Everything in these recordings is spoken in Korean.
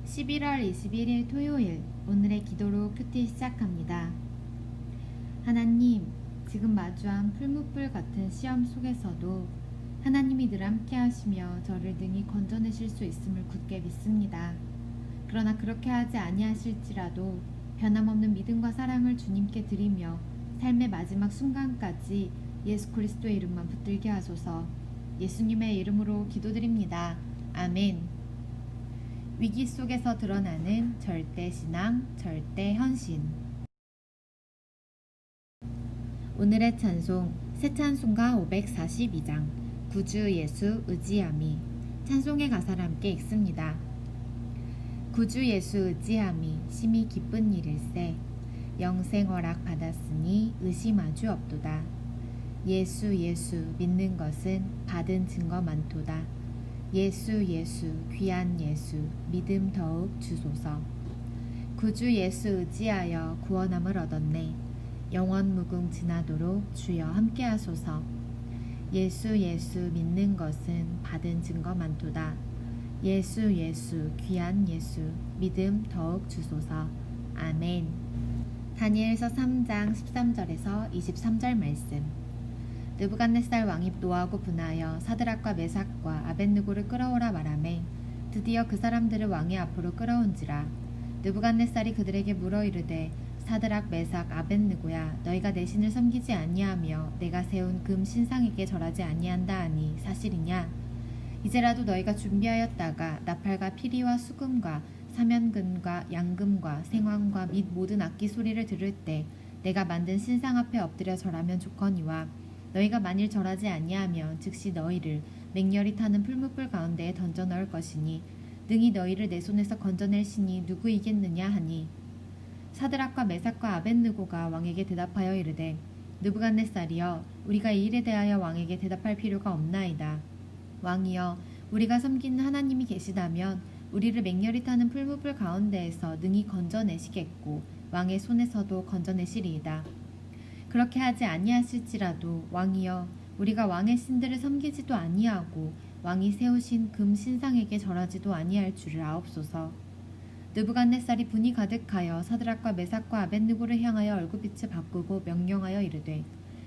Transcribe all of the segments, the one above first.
11월 21일 토요일, 오늘의 기도로 큐티 시작합니다. 하나님, 지금 마주한 풀무불 같은 시험 속에서도 하나님이 늘 함께 하시며 저를 능히 건져내실 수 있음을 굳게 믿습니다. 그러나 그렇게 하지 아니하실지라도 변함없는 믿음과 사랑을 주님께 드리며 삶의 마지막 순간까지 예수 그리스도의 이름만 붙들게 하소서. 예수님의 이름으로 기도드립니다. 아멘. 위기 속에서 드러나는 절대 신앙, 절대 헌신. 오늘의 찬송, 새 찬송가 542장, 구주 예수 의지함이. 찬송의 가사를 함께 읽습니다. 구주 예수 의지함이 심히 기쁜 일일세. 영생 허락 받았으니 의심하주 없도다. 예수 믿는 것은 받은 증거 많도다. 예수 귀한 예수 믿음 더욱 주소서. 구주 예수 의지하여 구원함을 얻었네. 영원 무궁 지나도록 주여 함께하소서. 예수 믿는 것은 받은 증거 많도다. 예수 귀한 예수 믿음 더욱 주소서. 아멘. 다니엘서 3장 13절에서 23절 말씀. 느부갓네살 왕이 노하고 분하여 사드락과 메삭과 아벳느고를 끌어오라 말하매 드디어 그 사람들을 왕의 앞으로 끌어온지라. 느부갓네살이 그들에게 물어 이르되 사드락 메삭 아벳느고야, 너희가 내 신을 섬기지 아니하며 내가 세운 금 신상에게 절하지 아니한다 하니 사실이냐? 이제라도 너희가 준비하였다가 나팔과 피리와 수금과 사면금과 양금과 생황과 및 모든 악기 소리를 들을 때 내가 만든 신상 앞에 엎드려 절하면 좋거니와, 너희가 만일 절하지 아니하면 즉시 너희를 맹렬히 타는 풀무불 가운데에 던져 넣을 것이니 능히 너희를 내 손에서 건져낼 신이 누구이겠느냐 하니, 사드락과 메삭과 아벳느고가 왕에게 대답하여 이르되 느부갓네살이여, 우리가 이 일에 대하여 왕에게 대답할 필요가 없나이다. 왕이여, 우리가 섬기는 하나님이 계시다면 우리를 맹렬히 타는 풀무불 가운데에서 능히 건져내시겠고 왕의 손에서도 건져내시리이다. 그렇게 하지 아니하실지라도 왕이여, 우리가 왕의 신들을 섬기지도 아니하고 왕이 세우신 금 신상에게 절하지도 아니할 줄을 아옵소서. 느부갓네살이 분이 가득하여 사드락과 메삭과 아벳느고를 향하여 얼굴빛을 바꾸고 명령하여 이르되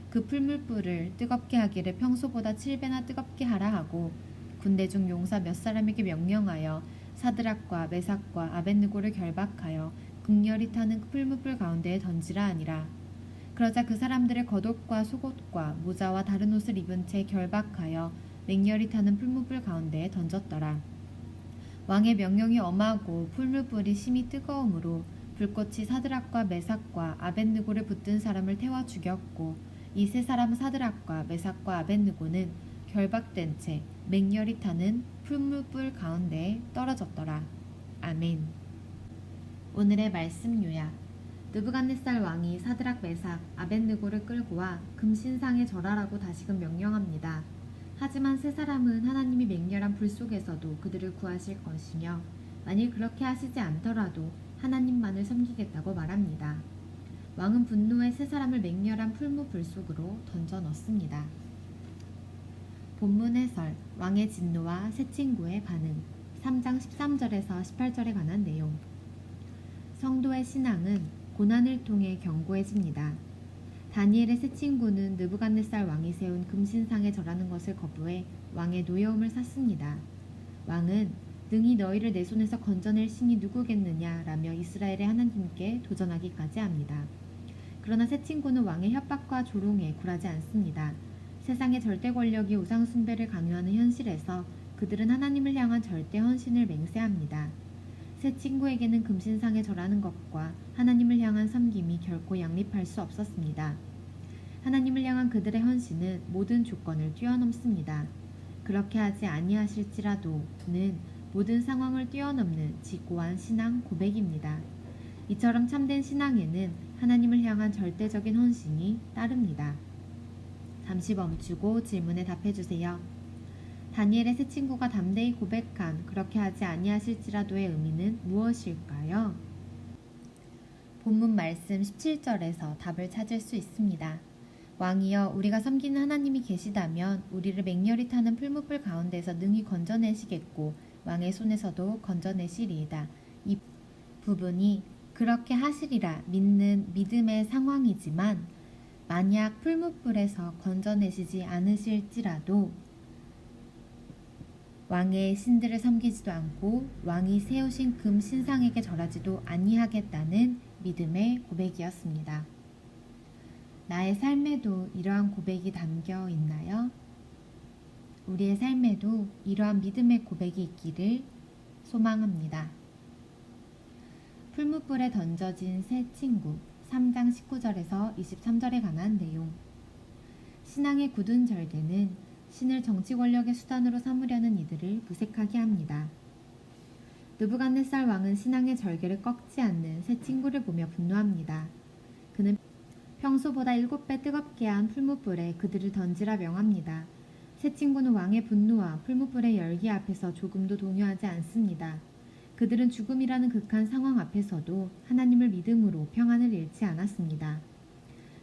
그 풀무불을 뜨겁게 하기를 평소보다 7배나 뜨겁게 하라 하고 군대 중 용사 몇 사람에게 명령하여 사드락과 메삭과 아벳느고를 결박하여 극렬히 타는 풀무불 가운데에 던지라 하니라. 그러자 그 사람들의 겉옷과 속옷과 모자와 다른 옷을 입은 채 결박하여 맹렬히 타는 풀무불 가운데에 던졌더라. 왕의 명령이 엄하고 풀무불이 심히 뜨거움으로 불꽃이 사드락과 메삭과 아벳느고를 붙든 사람을 태워 죽였고, 이 세 사람 사드락과 메삭과 아벳느고는 결박된 채 맹렬히 타는 풀무불 가운데에 떨어졌더라. 아멘. 오늘의 말씀 요약. 느부갓네살 왕이 사드락 메삭 아벳느고를 끌고 와 금신상에 절하라고 다시금 명령합니다. 하지만 세 사람은 하나님이 맹렬한 불 속에서도 그들을 구하실 것이며 만일 그렇게 하시지 않더라도 하나님만을 섬기겠다고 말합니다. 왕은 분노에 세 사람을 맹렬한 풀무불 속으로 던져 넣습니다. 본문 해설, 왕의 진노와 세 친구의 반응. 3장 13절에서 18절에 관한 내용. 성도의 신앙은 고난을 통해 견고해집니다. 다니엘의 세 친구는 느부갓네살 왕이 세운 금신상에 절하는 것을 거부해 왕의 노여움을 샀습니다. 왕은 능히 너희를 내 손에서 건져낼 신이 누구겠느냐 라며 이스라엘의 하나님께 도전하기까지 합니다. 그러나 세 친구는 왕의 협박과 조롱에 굴하지 않습니다. 세상의 절대 권력이 우상 숭배를 강요하는 현실에서 그들은 하나님을 향한 절대 헌신을 맹세합니다. 세 친구에게는 금신상에 절하는 것과 하나님을 향한 섬김이 결코 양립할 수 없었습니다. 하나님을 향한 그들의 헌신은 모든 조건을 뛰어넘습니다. 그렇게 하지 아니하실지라도는 모든 상황을 뛰어넘는 지고한 신앙 고백입니다. 이처럼 참된 신앙에는 하나님을 향한 절대적인 헌신이 따릅니다. 잠시 멈추고 질문에 답해주세요. 다니엘의 세 친구가 담대히 고백한 그렇게 하지 아니하실지라도의 의미는 무엇일까요? 본문 말씀 17절에서 답을 찾을 수 있습니다. 왕이여, 우리가 섬기는 하나님이 계시다면 우리를 맹렬히 타는 풀무불 가운데서 능히 건져내시겠고 왕의 손에서도 건져내시리이다. 이 부분이 그렇게 하시리라 믿는 믿음의 상황이지만 만약 풀무불에서 건져내시지 않으실지라도 왕의 신들을 섬기지도 않고 왕이 세우신 금 신상에게 절하지도 아니하겠다는 믿음의 고백이었습니다. 나의 삶에도 이러한 고백이 담겨 있나요? 우리의 삶에도 이러한 믿음의 고백이 있기를 소망합니다. 풀무불에 던져진 새 친구 3장 19절에서 23절에 관한 내용. 신앙의 굳은 절개는 신을 정치 권력의 수단으로 삼으려는 이들을 무색하게 합니다. 느부갓네살 왕은 신앙의 절개를 꺾지 않는 새 친구를 보며 분노합니다. 그는 평소보다 7배 뜨겁게 한 풀무불에 그들을 던지라 명합니다. 새 친구는 왕의 분노와 풀무불의 열기 앞에서 조금도 동요하지 않습니다. 그들은 죽음이라는 극한 상황 앞에서도 하나님을 믿음으로 평안을 잃지 않았습니다.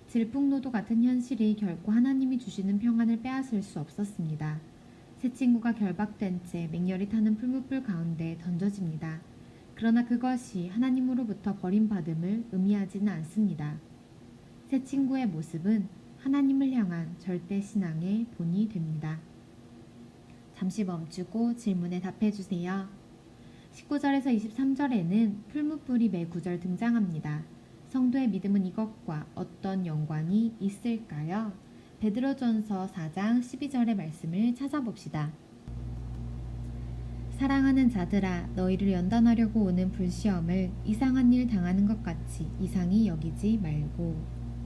질풍노도 같은 현실이 결코 하나님이 주시는 평안을 빼앗을 수 없었습니다. 새 친구가 결박된 채 맹렬히 타는 풀무불 가운데 던져집니다. 그러나 그것이 하나님으로부터 버림받음을 의미하지는 않습니다. 새 친구의 모습은 하나님을 향한 절대 신앙의 본이 됩니다. 잠시 멈추고 질문에 답해주세요. 19절에서 23절에는 풀무불이 매 구절 등장합니다. 성도의 믿음은 이것과 어떤 연관이 있을까요? 베드로전서 4장 12절의 말씀을 찾아봅시다. 사랑하는 자들아, 너희를 연단하려고 오는 불시험을 이상한 일 당하는 것 같이 이상히 여기지 말고.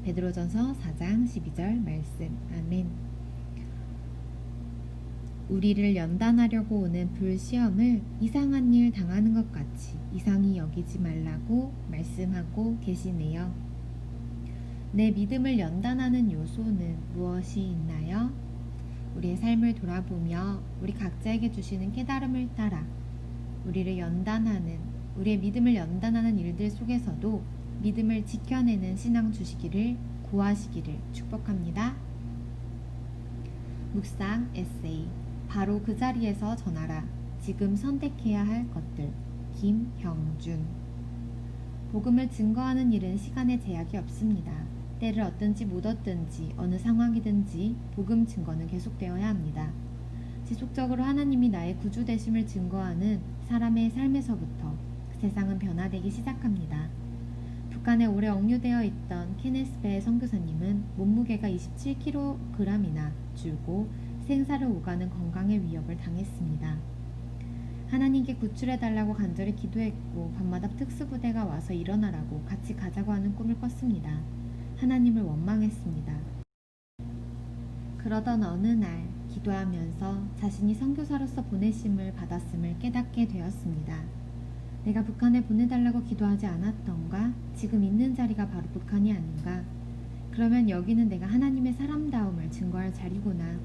베드로전서 4장 12절 말씀. 아멘. 우리를 연단하려고 오는 불시험을 이상한 일 당하는 것 같이 이상히 여기지 말라고 말씀하고 계시네요. 내 믿음을 연단하는 요소는 무엇이 있나요? 우리의 삶을 돌아보며 우리 각자에게 주시는 깨달음을 따라 우리의 믿음을 연단하는 일들 속에서도 믿음을 지켜내는 신앙 주시기를 구하시기를 축복합니다. 묵상 에세이. 바로 그 자리에서 전하라. 지금 선택해야 할 것들. 김형준. 복음을 증거하는 일은 시간에 제약이 없습니다. 때를 얻든지 못 얻든지 어느 상황이든지 복음 증거는 계속되어야 합니다. 지속적으로 하나님이 나의 구주 되심을 증거하는 사람의 삶에서부터 세상은 변화되기 시작합니다. 북한에 오래 억류되어 있던 케네스 베 선교사님은 몸무게가 27kg이나 줄고 생사를 오가는 건강의 위협을 당했습니다. 하나님께 구출해달라고 간절히 기도했고 밤마다 특수부대가 와서 일어나라고 같이 가자고 하는 꿈을 꿨습니다. 하나님을 원망했습니다. 그러던 어느 날 기도하면서 자신이 선교사로서 보내심을 받았음을 깨닫게 되었습니다. 내가 북한에 보내달라고 기도하지 않았던가? 지금 있는 자리가 바로 북한이 아닌가? 그러면 여기는 내가 하나님의 사람다움을 증거할 자리구나.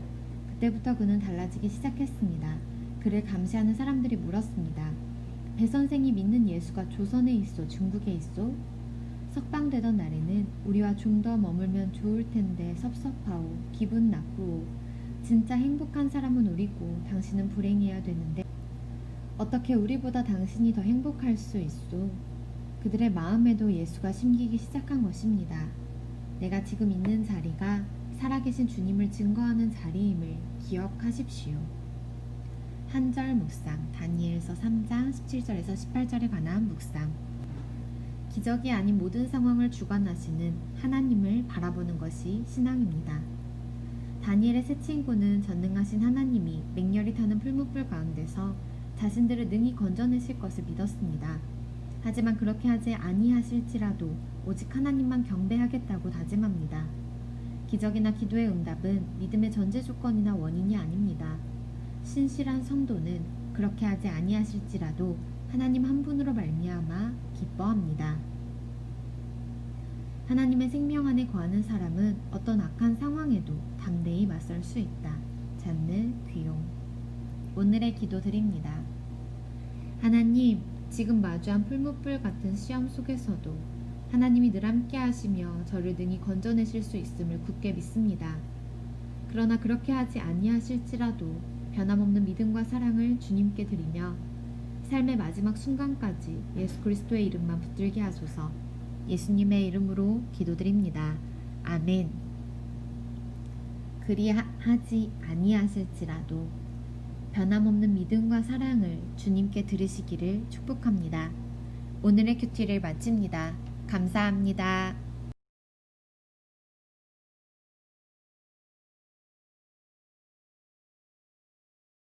그때부터 그는 달라지기 시작했습니다. 그를 감시하는 사람들이 물었습니다. 배 선생이 믿는 예수가 조선에 있어 중국에 있어? 석방되던 날에는 우리와 좀 더 머물면 좋을 텐데 섭섭하오. 기분 나쁘오. 진짜 행복한 사람은 우리고 당신은 불행해야 되는데 어떻게 우리보다 당신이 더 행복할 수 있소? 그들의 마음에도 예수가 심기기 시작한 것입니다. 내가 지금 있는 자리가 살아계신 주님을 증거하는 자리임을 기억하십시오. 한절 묵상. 다니엘서 3장 17절에서 18절에 관한 묵상. 기적이 아닌 모든 상황을 주관하시는 하나님을 바라보는 것이 신앙입니다. 다니엘의 세 친구는 전능하신 하나님이 맹렬히 타는 풀무불 가운데서 자신들을 능히 건져내실 것을 믿었습니다. 하지만 그렇게 하지 아니하실지라도 오직 하나님만 경배하겠다고 다짐합니다. 기적이나 기도의 응답은 믿음의 전제 조건이나 원인이 아닙니다. 신실한 성도는 그렇게 하지 아니하실지라도 하나님 한 분으로 말미암아 기뻐합니다. 하나님의 생명 안에 거하는 사람은 어떤 악한 상황에도 담대히 맞설 수 있다. 잔느 귀용. 오늘의 기도 드립니다. 하나님, 지금 마주한 풀무불 같은 시험 속에서도 하나님이 늘 함께 하시며 저를 능히 건져내실 수 있음을 굳게 믿습니다. 그러나 그렇게 하지 아니하실지라도 변함없는 믿음과 사랑을 주님께 드리며 삶의 마지막 순간까지 예수 그리스도의 이름만 붙들게 하소서. 예수님의 이름으로 기도드립니다. 아멘. 그리하지 아니하실지라도 변함없는 믿음과 사랑을 주님께 들으시기를 축복합니다. 오늘의 큐티를 마칩니다. 감사합니다.